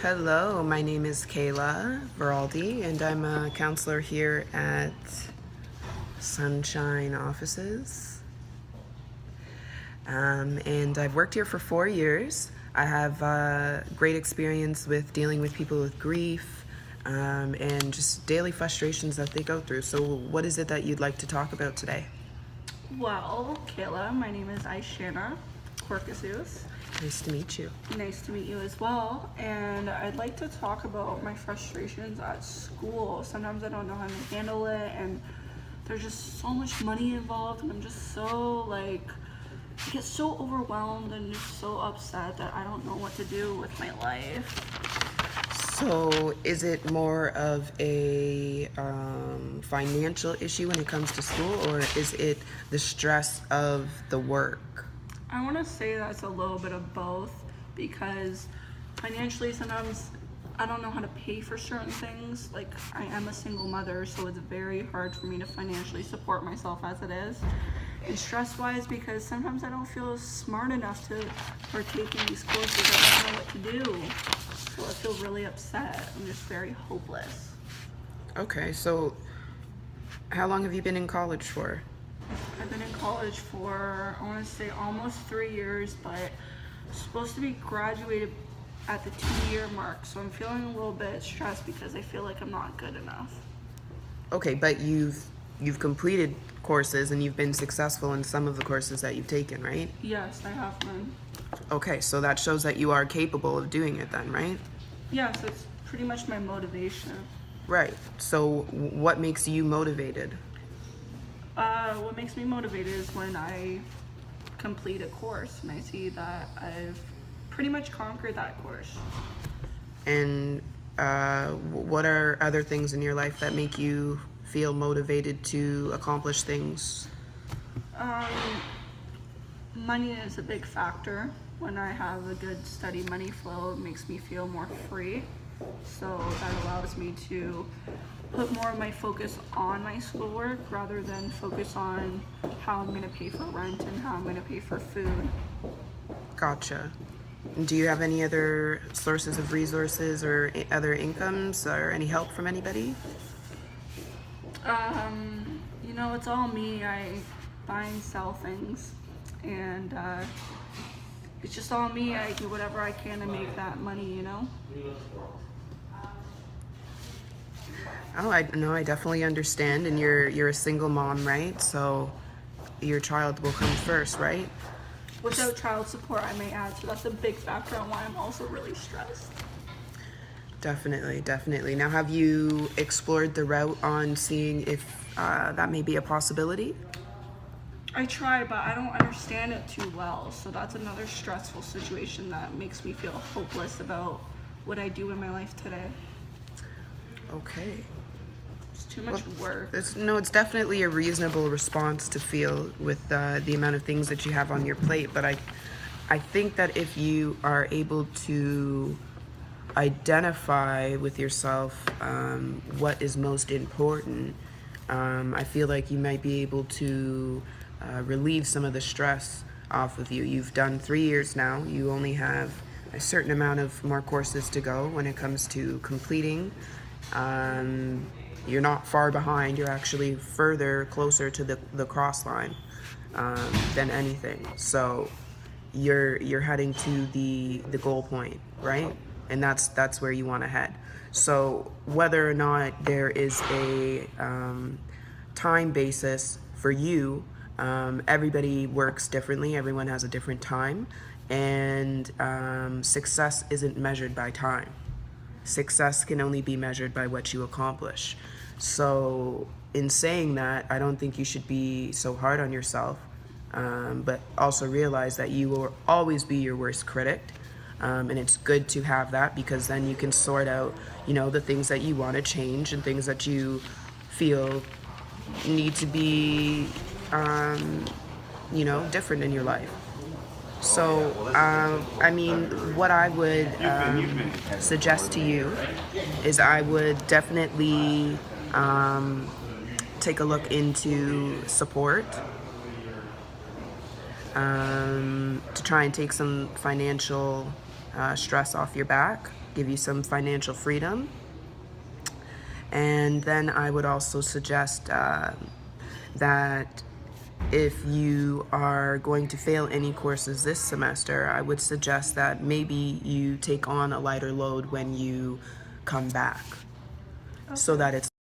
Hello, my name is Kayla Veraldi, and I'm a counselor here at Sunshine Offices. And I've worked here for 4 years. I have great experience with dealing with people with grief and just daily frustrations that they go through. So what is it that you'd like to talk about today? Well, Kayla, my name is Aishana Corcasus. Nice to meet you. Nice to meet you as well. And I'd like to talk about my frustrations at school. Sometimes I don't know how to handle it, and there's just so much money involved, and I'm just so I get so overwhelmed and just so upset that I don't know what to do with my life. So is it more of a financial issue when it comes to school, or is it the stress of the work? I want to say that's a little bit of both, because financially sometimes I don't know how to pay for certain things. Like, I am a single mother, so it's very hard for me to financially support myself as it is. And stress-wise, because sometimes I don't feel smart enough to partake in these courses. I don't know what to do. So I feel really upset. I'm just very hopeless. Okay, so how long have you been in college for? I've been in college for, I want to say, almost 3 years, but I'm supposed to be graduated at the 2-year mark. So I'm feeling a little bit stressed because I feel like I'm not good enough. Okay, but you've completed courses and you've been successful in some of the courses that you've taken, right? Yes, I have been. Okay, so that shows that you are capable of doing it then, right? Yes, it's pretty much my motivation. Right. So what makes you motivated? What makes me motivated is when I complete a course and I see that I've pretty much conquered that course. And what are other things in your life that make you feel motivated to accomplish things? Money is a big factor. When I have a good steady money flow, it makes me feel more free. So that allows me to put more of my focus on my schoolwork rather than focus on how I'm going to pay for rent and how I'm going to pay for food. Gotcha. Do you have any other sources of resources or other incomes or any help from anybody? It's all me. I buy and sell things, and it's just all me. I do whatever I can to make that money. Oh, I definitely understand. And you're a single mom, right? So your child will come first, right? Without child support, I may add, so that's a big factor on why I'm also really stressed. Definitely. Now, have you explored the route on seeing if that may be a possibility? I try, but I don't understand it too well, so that's another stressful situation that makes me feel hopeless about what I do in my life today. Okay. It's too much work. It's definitely a reasonable response to feel with the amount of things that you have on your plate, but I think that if you are able to identify with yourself what is most important, I feel like you might be able to relieve some of the stress off of you. You've done 3 years now. You only have a certain amount of more courses to go when it comes to completing. You're not far behind. You're actually closer to the cross line than anything. So you're heading to the goal point, right? And that's where you want to head. So whether or not there is a time basis for you, everybody works differently. Everyone has a different time, and success isn't measured by time. Success can only be measured by what you accomplish. So in saying that, I don't think you should be so hard on yourself, but also realize that you will always be your worst critic. And it's good to have that, because then you can sort out, the things that you want to change and things that you feel need to be, different in your life. So, what I would suggest to you is I would definitely take a look into support to try and take some financial stress off your back. give you some financial freedom. And then I would also suggest that if you are going to fail any courses this semester, I would suggest that maybe you take on a lighter load when you come back, so that it's